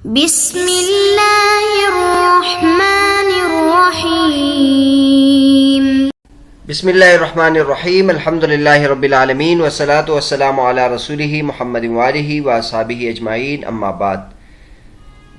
بسم اللہ الرحمن الرحیم بسم اللہ الرحمن الرحیم الحمدللہ رب العالمین والصلاة والسلام علی رسولہ محمد وآلہ واصحابہ اجمعین اما بعد۔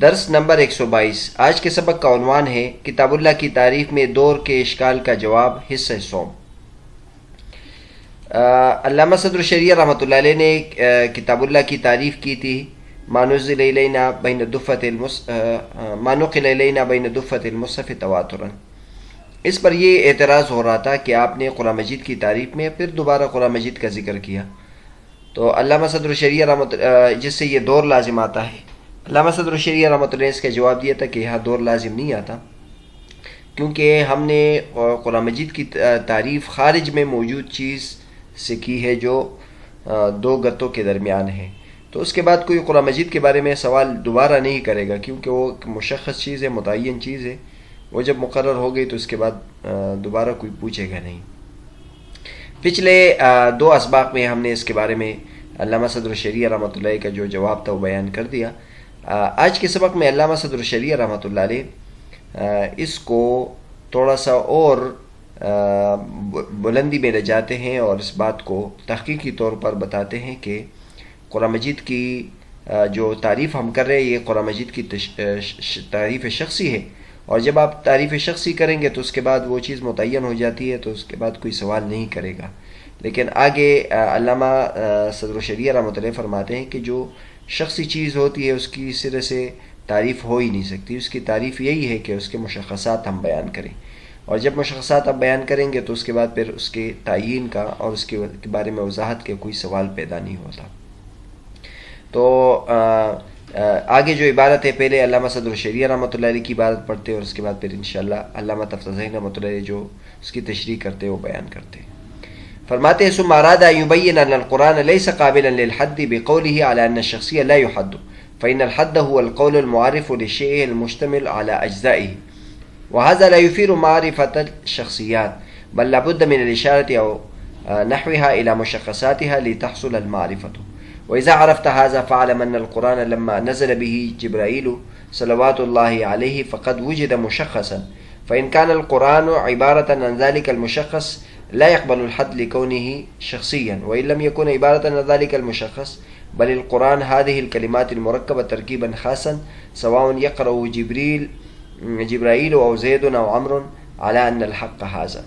درس نمبر 122۔ آج کے سبق کا عنوان ہے کتاب اللہ کی تعریف میں دور کے اشکال کا جواب، حصہ سوم۔ علامہ صدر الشریعہ رحمۃ اللہ علیہ نے کتاب اللہ کی تعریف کی تھی، ما نقل الینا بین دفۃ المصحف تواترا۔ اس پر یہ اعتراض ہو رہا تھا کہ آپ نے قرآن مجید کی تعریف میں پھر دوبارہ قرآن مجید کا ذکر کیا، تو علامہ صدر الشریعہ جس سے یہ دور لازم آتا ہے، علامہ صدر الشریعہ رحمۃ اللہ نے اس کا جواب دیا تھا کہ یہاں دور لازم نہیں آتا، کیونکہ ہم نے قرآن مجید کی تعریف خارج میں موجود چیز سے کی ہے جو دو گتوں کے درمیان ہے، تو اس کے بعد کوئی قرآن مجید کے بارے میں سوال دوبارہ نہیں کرے گا، کیونکہ وہ مشخص چیز ہے، متعین چیز ہے، وہ جب مقرر ہو گئی تو اس کے بعد دوبارہ کوئی پوچھے گا نہیں۔ پچھلے دو اسباق میں ہم نے اس کے بارے میں علامہ صدر الشریعہ رحمۃ اللہ کا جو جواب تھا وہ بیان کر دیا۔ آج کے سبق میں علامہ صدر الشریعہ رحمۃ اللہ علیہ اس کو تھوڑا سا اور بلندی میں لے جاتے ہیں اور اس بات کو تحقیقی طور پر بتاتے ہیں کہ قرآن مجید کی جو تعریف ہم کر رہے ہیں یہ قرآن مجید کی تعریف شخصی ہے، اور جب آپ تعریف شخصی کریں گے تو اس کے بعد وہ چیز متعین ہو جاتی ہے، تو اس کے بعد کوئی سوال نہیں کرے گا۔ لیکن آگے علامہ صدر الشریعہ رحمۃ اللہ فرماتے ہیں کہ جو شخصی چیز ہوتی ہے اس کی سرے سے تعریف ہو ہی نہیں سکتی، اس کی تعریف یہی ہے کہ اس کے مشخصات ہم بیان کریں، اور جب مشخصات آپ بیان کریں گے تو اس کے بعد پھر اس کے تعیین کا اور اس کے بارے میں وضاحت کے کوئی سوال پیدا نہیں ہوتا۔ تو آگے جو عبارت ہے، پہلے علامہ صدر الشریعہ رحمۃ اللہ علیہ کی عبارت پڑھتے اور اس کے بعد پھر انشاءاللہ علامہ تفتزین رحمۃ اللہ علیہ جو اس کی تشریح کرتے وہ بیان کرتے۔ فرماتے ہیں ثم اراد ان يبين ان القرآن ليس قابلا للحد بقوله على ان الشخصية لا يحد، فإن الحد هو القول المعرف للشيء المشتمل على أجزائه، وهذا لا يفيد معرفة الشخصيات، بل لابد من الإشارة أو نحوها إلى مشخصاتها لتحصل المعرفة. وإذا عرفت هذا فاعلم أن القرآن لما نزل به جبرائيل صلوات الله عليه فقد وجد مشخصا، فإن كان القرآن عبارة عن ذلك المشخص لا يقبل الحد لكونه شخصيا، وإن لم يكن عبارة عن ذلك المشخص بل القرآن هذه الكلمات المركبة تركيبا خاصا سواء يقرأ جبرائيل أو زيد أو عمرو على أن الحق هذا۔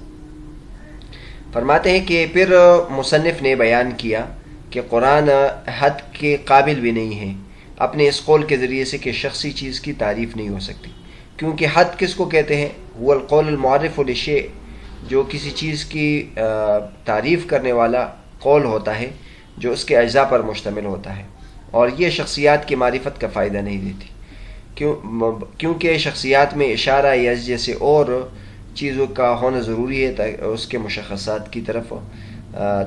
فرماتے ہیں کہ پھر مصنف نے بیان کیا کہ قرآن حد کے قابل بھی نہیں ہے اپنے اس قول کے ذریعے سے کہ شخصی چیز کی تعریف نہیں ہو سکتی، کیونکہ حد کس کو کہتے ہیں؟ وہ القول المعرف للشیء، جو کسی چیز کی تعریف کرنے والا قول ہوتا ہے جو اس کے اجزاء پر مشتمل ہوتا ہے، اور یہ شخصیات کی معرفت کا فائدہ نہیں دیتی، کیونکہ شخصیات میں اشارہ یا جیسے اور چیزوں کا ہونا ضروری ہے اس کے مشخصات کی طرف،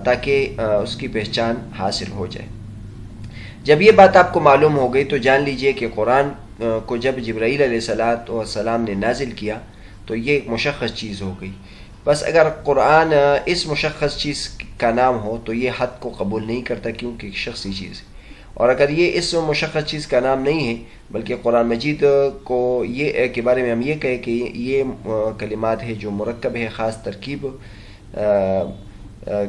تاکہ اس کی پہچان حاصل ہو جائے۔ جب یہ بات آپ کو معلوم ہو گئی تو جان لیجئے کہ قرآن کو جب جبرائیل علیہ السلام نے نازل کیا تو یہ ایک مشخص چیز ہو گئی۔ بس اگر قرآن اس مشخص چیز کا نام ہو تو یہ حد کو قبول نہیں کرتا، کیونکہ ایک شخصی چیز ہے، اور اگر یہ اس مشخص چیز کا نام نہیں ہے بلکہ قرآن مجید کو یہ کے بارے میں ہم یہ کہیں کہ یہ کلمات ہے جو مرکب ہے، خاص ترکیب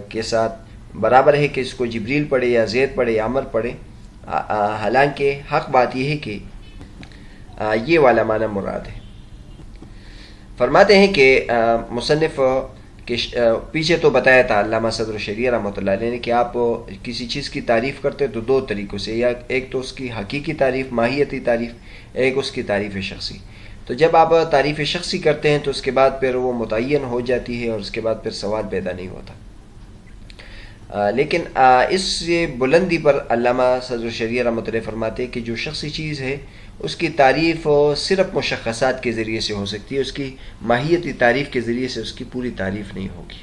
کے ساتھ، برابر ہے کہ اس کو جبریل پڑھے یا زید پڑھے یا عمر پڑھے، حالانکہ حق بات یہ ہے کہ یہ والا معنی مراد ہے۔ فرماتے ہیں کہ مصنف کے پیچھے تو بتایا تھا علامہ صدر الشریعہ رحمۃ اللہ علیہ نے کہ آپ کسی چیز کی تعریف کرتے تو دو طریقوں سے، یا ایک تو اس کی حقیقی تعریف، ماہیتی تعریف، ایک اس کی تعریف شخصی۔ تو جب آپ تعریف شخصی کرتے ہیں تو اس کے بعد پھر وہ متعین ہو جاتی ہے اور اس کے بعد پھر سوال پیدا نہیں ہوتا۔ لیکن اس سے بلندی پر علامہ صدر الشریعہ رحمۃ اللہ فرماتے ہیں کہ جو شخصی چیز ہے اس کی تعریف صرف مشخصات کے ذریعے سے ہو سکتی ہے، اس کی ماہیتی تعریف کے ذریعے سے اس کی پوری تعریف نہیں ہوگی۔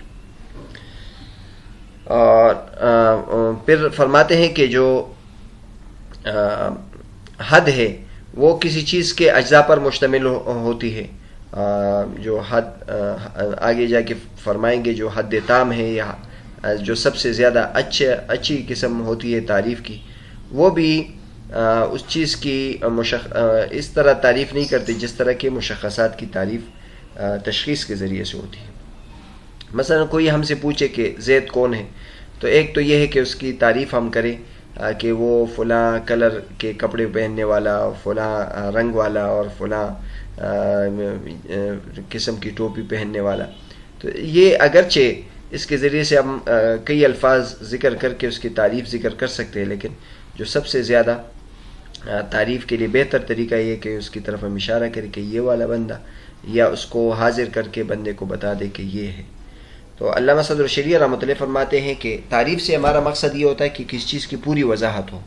اور پھر فرماتے ہیں کہ جو حد ہے وہ کسی چیز کے اجزاء پر مشتمل ہوتی ہے، جو حد آگے جا کے فرمائیں گے، جو حد تام ہے یا جو سب سے زیادہ اچھی قسم ہوتی ہے تعریف کی، وہ بھی اس چیز کی اس طرح تعریف نہیں کرتے جس طرح کے مشخصات کی تعریف تشخیص کے ذریعے سے ہوتی ہے. مثلا کوئی ہم سے پوچھے کہ زید کون ہے، تو ایک تو یہ ہے کہ اس کی تعریف ہم کریں کہ وہ فلاں کلر کے کپڑے پہننے والا، فلاں رنگ والا اور فلاں قسم کی ٹوپی پہننے والا. تو یہ اگرچہ اس کے ذریعے سے ہم کئی الفاظ ذکر کر کے اس کی تعریف ذکر کر سکتے ہیں، لیکن جو سب سے زیادہ تعریف کے لیے بہتر طریقہ یہ کہ اس کی طرف ہم اشارہ کریں کہ یہ والا بندہ، یا اس کو حاضر کر کے بندے کو بتا دے کہ یہ ہے. تو علامہ صدر شریعہ رحمۃ اللہ فرماتے ہیں کہ تعریف سے ہمارا مقصد یہ ہوتا ہے کہ کسی چیز کی پوری وضاحت ہو،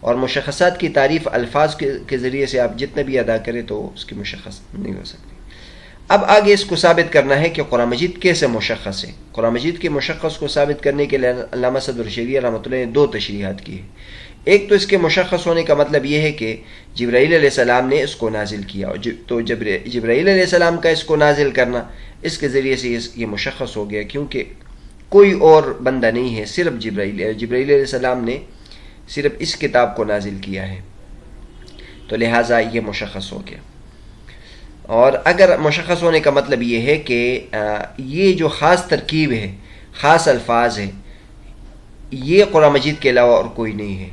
اور مشخصات کی تعریف الفاظ کے ذریعے سے آپ جتنا بھی ادا کریں تو اس کی مشخص نہیں ہو سکتی. اب آگے اس کو ثابت کرنا ہے کہ قرآن مجید کیسے مشخص ہے. قرآن مجید کے مشخص کو ثابت کرنے کے لیے علامہ صدر شریعہ رحمۃ اللہ نے 2 تشریحات کی ہے. ایک تو اس کے مشخص ہونے کا مطلب یہ ہے کہ جبرائیل علیہ السلام نے اس کو نازل کیا، تو جبرائیل علیہ السلام کا اس کو نازل کرنا، اس کے ذریعے سے یہ مشخص ہو گیا، کیونکہ کوئی اور بندہ نہیں ہے، صرف جبرائیل علیہ السلام نے صرف اس کتاب کو نازل کیا ہے، تو لہٰذا یہ مشخص ہو گیا. اور اگر مشخص ہونے کا مطلب یہ ہے کہ یہ جو خاص ترکیب ہے، خاص الفاظ ہے، یہ قرآن مجید کے علاوہ اور کوئی نہیں ہے،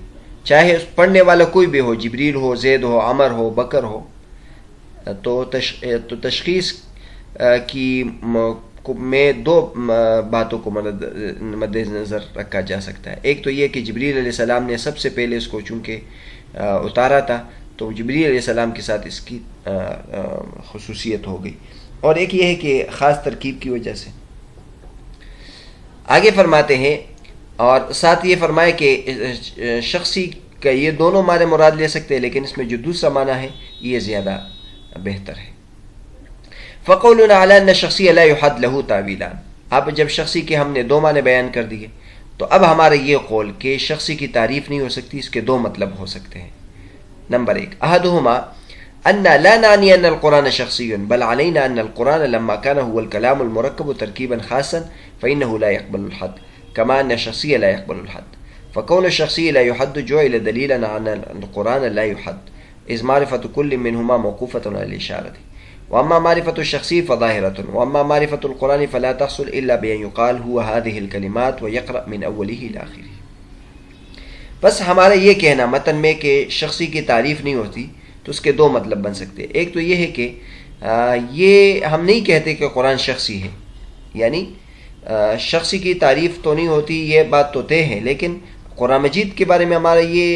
چاہے پڑھنے والا کوئی بھی ہو، جبریل ہو، زید ہو، عمر ہو، بکر ہو. تو تشخیص کی میں 2 باتوں کو مد نظر رکھا جا سکتا ہے. ایک تو یہ کہ جبریل علیہ السلام نے سب سے پہلے اس کو چونکہ اتارا تھا، تو جبریل علیہ السلام کے ساتھ اس کی خصوصیت ہو گئی. اور ایک یہ ہے کہ خاص ترکیب کی وجہ سے. آگے فرماتے ہیں، اور ساتھ یہ فرمائے کہ شخصی کا یہ دونوں معنی مراد لے سکتے ہیں، لیکن اس میں جو دوسرا معنی ہے یہ زیادہ بہتر ہے. فقولنا علی ان الشخصی لا یحد له تعویلان. اب جب شخصی کے ہم نے 2 معنی بیان کر دیے، تو اب ہمارا یہ قول کہ شخصی کی تعریف نہیں ہو سکتی، اس کے 2 مطلب ہو سکتے ہیں. نمبر 1 احدهما ان لا نعني ان القرآن شخصي، بل علينا ان القرآن لما كان هو الكلام المركب تركيبا خاصا فإنه لا يقبل الحد، كما ان الشخصي لا يقبل الحد. فكون الشخصي لا يحد جعل دليلا على ان القرآن لا يحد، إذ معرفة كل منهما موقوفة على الإشارة. واما معرفة الشخصي فظاهرة، واما معرفة القرآن فلا تحصل الا بأن يقال هو هذه الكلمات ويقرأ من اوله الى آخره. بس ہمارا یہ کہنا متن میں کہ شخصی کی تعریف نہیں ہوتی، تو اس کے 2 مطلب بن سکتے ہیں. ایک تو یہ ہے کہ یہ ہم نہیں کہتے کہ قرآن شخصی ہے، یعنی شخصی کی تعریف تو نہیں ہوتی، یہ بات تو طے ہے، لیکن قرآن مجید کے بارے میں ہمارا یہ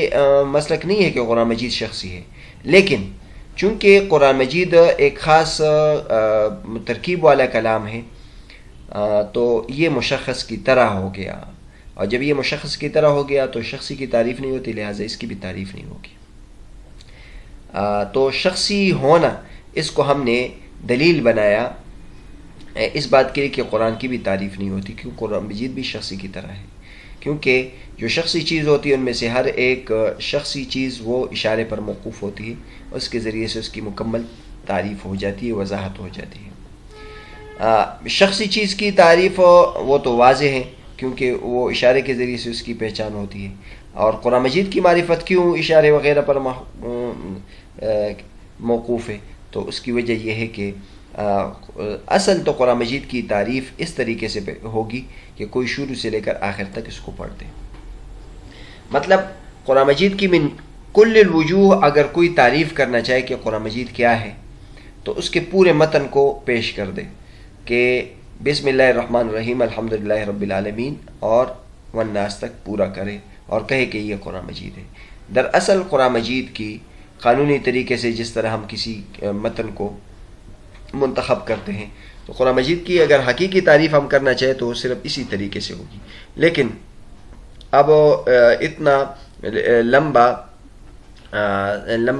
مسلک نہیں ہے کہ قرآن مجید شخصی ہے. لیکن چونکہ قرآن مجید ایک خاص ترکیب والا کلام ہے، تو یہ مشخص کی طرح ہو گیا، اور جب یہ مشخص کی طرح ہو گیا تو شخصی کی تعریف نہیں ہوتی، لہٰذا اس کی بھی تعریف نہیں ہوگی. تو شخصی ہونا اس کو ہم نے دلیل بنایا اس بات کے لیے کہ قرآن کی بھی تعریف نہیں ہوتی، کیوں قرآن مجید بھی شخصی کی طرح ہے. کیونکہ جو شخصی چیز ہوتی ہے ان میں سے ہر ایک شخصی چیز وہ اشارے پر موقوف ہوتی ہے، اس کے ذریعے سے اس کی مکمل تعریف ہو جاتی ہے، وضاحت ہو جاتی ہے. شخصی چیز کی تعریف وہ تو واضح ہے، کیونکہ وہ اشارے کے ذریعے سے اس کی پہچان ہوتی ہے. اور قرآن مجید کی معرفت کیوں اشارے وغیرہ پر موقوف ہے؟ تو اس کی وجہ یہ ہے کہ اصل تو قرآن مجید کی تعریف اس طریقے سے ہوگی کہ کوئی شروع سے لے کر آخر تک اس کو پڑھ دے. مطلب قرآن مجید کی من کل الوجوہ اگر کوئی تعریف کرنا چاہے کہ قرآن مجید کیا ہے، تو اس کے پورے متن کو پیش کر دے کہ بسم اللہ الرحمن الرحیم الحمدللہ رب العالمین اور والناس تک پورا کرے اور کہے کہ یہ قرآن مجید ہے. دراصل قرآن مجید کی قانونی طریقے سے جس طرح ہم کسی متن کو منتخب کرتے ہیں، تو قرآن مجید کی اگر حقیقی تعریف ہم کرنا چاہیں تو صرف اسی طریقے سے ہوگی. لیکن اب اتنا لمبا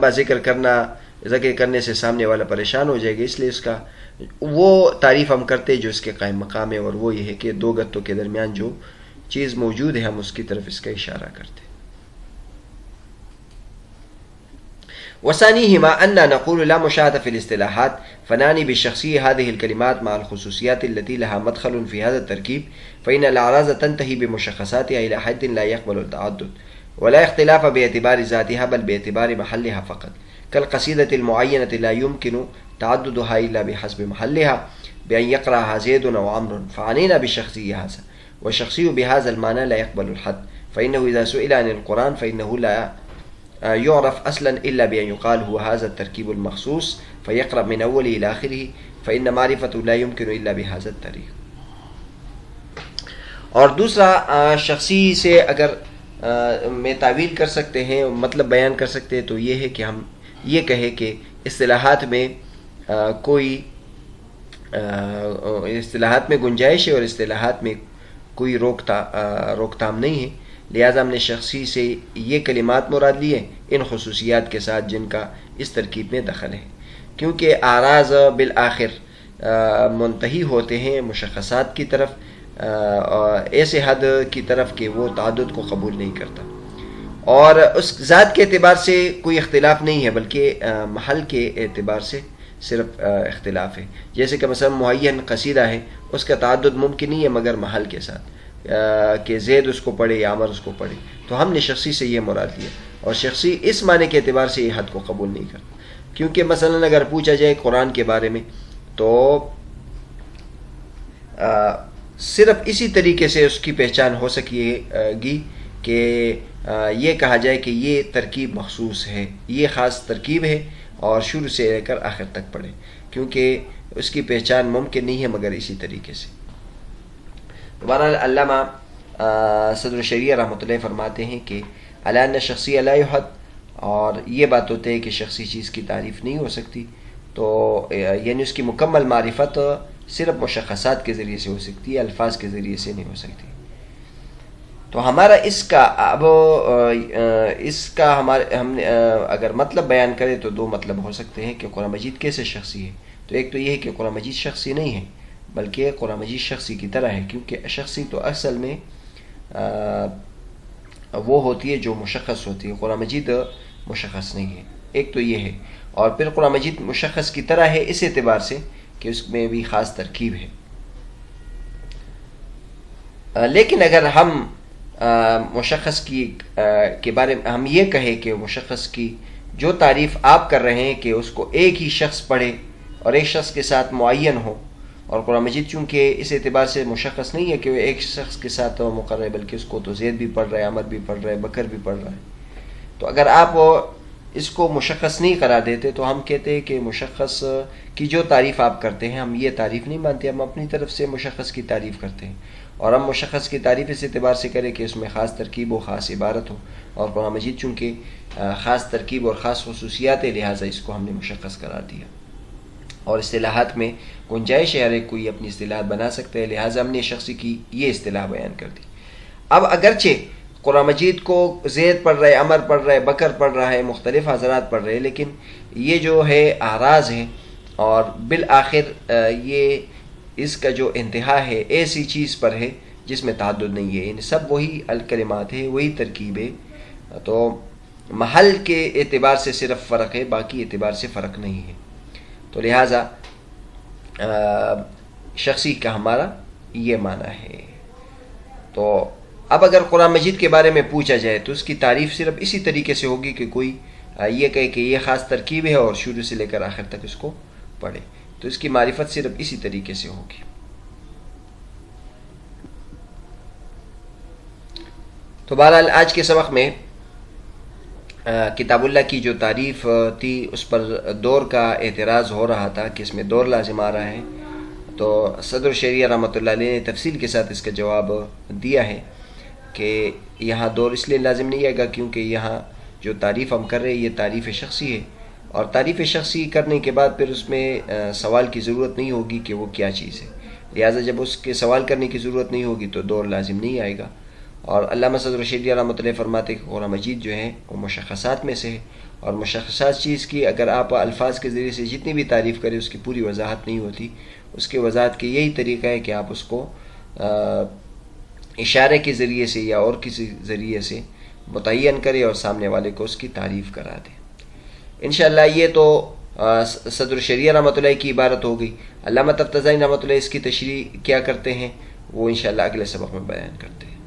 ذکر کرنے سے سامنے والا پریشان ہو جائے گا، اس لیے اس کا وہ تعریف ہم کرتے جو اس کے قائم مقام ہے، اور وہ یہ ہے کہ 2 گتوں کے درمیان جو چیز موجود ہے ہم اس کی طرف اس کا اشارہ کرتے. وثانيهما أن نقول لا مشاهدة في الاصطلاحات، فنعني بالشخصية هذه الكلمات مع الخصوصيات التي لها مدخل في هذا التركيب، فإن الأعراض تنتهي بمشخصاتها إلى حد لا يقبل التعدد، ولا اختلاف باعتبار ذاتها بل باعتبار محلها فقط كالقصيدة المعينة لا يمكن تعددها إلا بحسب محلها بأن يقرأها زيد أو عمرو فعنينا بالشخصي هذا والشخصي بهذا المعنى لا يقبل الحد فإنه إذا سئل عن القرآن فإنه لا يعرف أصلا إلا بأن يقال هو هذا التركيب المخصوص فيقرأ من أوله إلى آخره فإن معرفته لا يمكن إلا بهذا الطريق. اور دوسرا شخصی سے اگر میں تعویل کر سکتے ہیں مطلب بیان کر سکتے ہیں تو یہ ہے کہ ہم یہ کہیں کہ اصطلاحات میں اصطلاحات میں گنجائش ہے اور اصطلاحات میں کوئی روکتھام نہیں ہے، لہٰذا ہم نے شخصی سے یہ کلمات مراد لیے ان خصوصیات کے ساتھ جن کا اس ترکیب میں دخل ہے، کیونکہ اعراض بالآخر منتہی ہوتے ہیں مشخصات کی طرف ایسے حد کی طرف کہ وہ تعدد کو قبول نہیں کرتا، اور اس ذات کے اعتبار سے کوئی اختلاف نہیں ہے بلکہ محل کے اعتبار سے صرف اختلاف ہے، جیسے کہ مثلا معین قصیدہ ہے، اس کا تعدد ممکن نہیں ہے مگر محل کے ساتھ کہ زید اس کو پڑھے یا عمر اس کو پڑھے، تو ہم نے شخصی سے یہ مراد لیا، اور شخصی اس معنی کے اعتبار سے یہ حد کو قبول نہیں کرتا، کیونکہ مثلا اگر پوچھا جائے قرآن کے بارے میں تو صرف اسی طریقے سے اس کی پہچان ہو سکے گی کہ یہ کہا جائے کہ یہ ترکیب مخصوص ہے، یہ خاص ترکیب ہے اور شروع سے لے کر آخر تک پڑھے، کیونکہ اس کی پہچان ممکن نہیں ہے مگر اسی طریقے سے۔ بہرحال علامہ صدر الشریعہ رحمۃ اللہ فرماتے ہیں کہ علی ان شخصی لا یحد، اور یہ بات ہوتے ہے کہ شخصی چیز کی تعریف نہیں ہو سکتی، تو یعنی اس کی مکمل معرفت صرف مشخصات کے ذریعے سے ہو سکتی ہے، الفاظ کے ذریعے سے نہیں ہو سکتی۔ تو ہمارا ہم نے اگر مطلب بیان کرے تو دو مطلب ہو سکتے ہیں کہ قرآن مجید کیسے شخصی ہے، تو ایک تو یہ ہے کہ قرآن مجید شخصی نہیں ہے بلکہ قرآن مجید شخصی کی طرح ہے، کیونکہ شخصی تو اصل میں وہ ہوتی ہے جو مشخص ہوتی ہے، قرآن مجید مشخص نہیں ہے، ایک تو یہ ہے، اور پھر قرآن مجید مشخص کی طرح ہے اس اعتبار سے کہ اس میں بھی خاص ترکیب ہے۔ لیکن اگر ہم مشخص کے بارے میں ہم یہ کہیں کہ مشخص کی جو تعریف آپ کر رہے ہیں کہ اس کو ایک ہی شخص پڑھے اور ایک شخص کے ساتھ معین ہو، اور قرآن مجید چونکہ اس اعتبار سے مشخص نہیں ہے کہ وہ ایک شخص کے ساتھ مقرر ہے، بلکہ اس کو تو زید بھی پڑھ رہا ہے، عمر بھی پڑھ رہا ہے، بکر بھی پڑھ رہا ہے، تو اگر آپ اس کو مشخص نہیں قرار دیتے تو ہم کہتے ہیں کہ مشخص کی جو تعریف آپ کرتے ہیں ہم یہ تعریف نہیں مانتے، ہم اپنی طرف سے مشخص کی تعریف کرتے ہیں، اور ہم مشخص کی تعریف اس اعتبار سے کریں کہ اس میں خاص ترکیب و خاص عبارت ہو، اور قرآن مجید چونکہ خاص ترکیب اور خاص خصوصیات ہے لہٰذا اس کو ہم نے مشخص قرار دیا، اور اصطلاحات میں گنجائش ہے، ہر ایک کوئی اپنی اصطلاحات بنا سکتا ہے، لہٰذا ہم نے شخصی کی یہ اصطلاح بیان کر دی۔ اب اگرچہ قرآن مجید کو زید پڑھ رہے، عمر پڑھ رہے، بکر پڑھ رہا ہے، مختلف حضرات پڑھ رہے، لیکن یہ جو ہے اعراض ہے، اور بالآخر یہ اس کا جو انتہا ہے ایسی چیز پر ہے جس میں تعدد نہیں ہے، یعنی سب وہی الکلمات ہے، وہی ترکیب ہے، تو محل کے اعتبار سے صرف فرق ہے، باقی اعتبار سے فرق نہیں ہے، تو لہٰذا شخصی کا ہمارا یہ معنی ہے۔ تو اب اگر قرآن مجید کے بارے میں پوچھا جائے تو اس کی تعریف صرف اسی طریقے سے ہوگی کہ کوئی یہ کہے کہ یہ خاص ترکیب ہے اور شروع سے لے کر آخر تک اس کو پڑھے، تو اس کی معرفت صرف اسی طریقے سے ہوگی۔ تو بہرحال آج کے سبق میں کتاب اللہ کی جو تعریف تھی اس پر دور کا اعتراض ہو رہا تھا کہ اس میں دور لازم آ رہا ہے، تو صدر شریعہ رحمۃ اللہ علیہ نے تفصیل کے ساتھ اس کا جواب دیا ہے کہ یہاں دور اس لیے لازم نہیں آئے گا کیونکہ یہاں جو تعریف ہم کر رہے ہیں یہ تعریف شخصی ہے، اور تعریف شخصی کرنے کے بعد پھر اس میں سوال کی ضرورت نہیں ہوگی کہ وہ کیا چیز ہے، لہٰذا جب اس کے سوال کرنے کی ضرورت نہیں ہوگی تو دور لازم نہیں آئے گا۔ اور علامہ صدر الشریعہ رحمۃ اللہ فرماتے کہ قرآن مجید جو ہے وہ مشخصات میں سے ہے، اور مشخصات چیز کی اگر آپ الفاظ کے ذریعے سے جتنی بھی تعریف کریں اس کی پوری وضاحت نہیں ہوتی، اس کے وضاحت کے یہی طریقہ ہے کہ آپ اس کو اشارے کے ذریعے سے یا اور کسی ذریعے سے متعین کریں اور سامنے والے کو اس کی تعریف کرا دیں۔ انشاءاللہ یہ تو صدر الشریعہ رحمۃ اللہ کی عبارت ہو گئی۔ علامہ تفتزانی رحمۃ اللہ اس کی تشریح کیا کرتے ہیں وہ انشاءاللہ اگلے سبق میں بیان کرتے ہیں۔